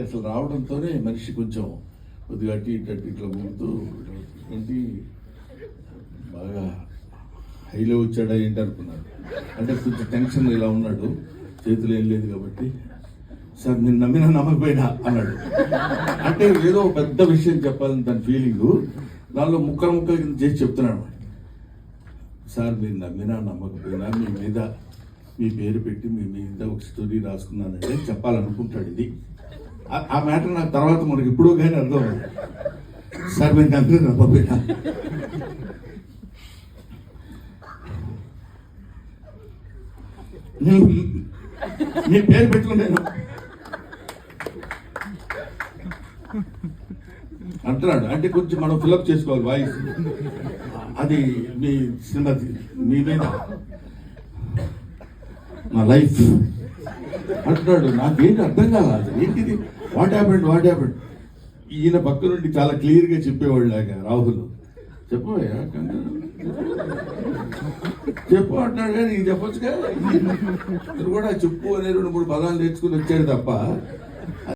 అసలు రావడంతోనే మనిషి కొంచెం కొద్దిగా అటు ఇట్లా ముందు ఏంటి బాగా హైలో వచ్చాడా ఏంటి అనుకున్నాడు. అంటే కొంచెం టెన్షన్ ఇలా ఉన్నాడు, చేతులు ఏం లేదు కాబట్టి సార్ నేను నమ్మినా నమ్మకపోయినా అన్నాడు. అంటే ఏదో పెద్ద విషయం చెప్పాలని తన ఫీలింగు, దానిలో ముక్కలు కింద చేసి చెప్తున్నాడు. సార్ మీరు నమ్మినా నమ్మకపోయినా మీ మీద మీ పేరు పెట్టి మీ మీద ఒక స్టోరీ రాసుకున్నానంటే చెప్పాలనుకుంటాడు. ఇది ఆ మ్యాటర్ నాకు తర్వాత మనకి ఇప్పుడు కానీ అర్థం అవుతుంది. సార్ మీరు నమ్మినా నమ్మకపోయినా మీ పేరు పెట్టుకున్నాను అంటున్నాడు. అంటే కొంచెం మనం ఫిల్అప్ చేసుకోవాలి వాయిస్. అది మీ శ్రీమతి మీ మీద నా లైఫ్ అంటున్నాడు. నాకేంటి అర్థం కాదు, ఏంటిది, వాట్ హ్యాపెండ్. ఈయన పక్క నుండి చాలా క్లియర్గా చెప్పేవాళ్ళు లాగా రాహుల్ చెప్పవయ్యా చెప్పు అంటున్నాడు. కానీ నీకు చెప్పొచ్చుగా, కూడా చెప్పు అనే 2-3 పదాలు నేర్చుకుని వచ్చాడు తప్ప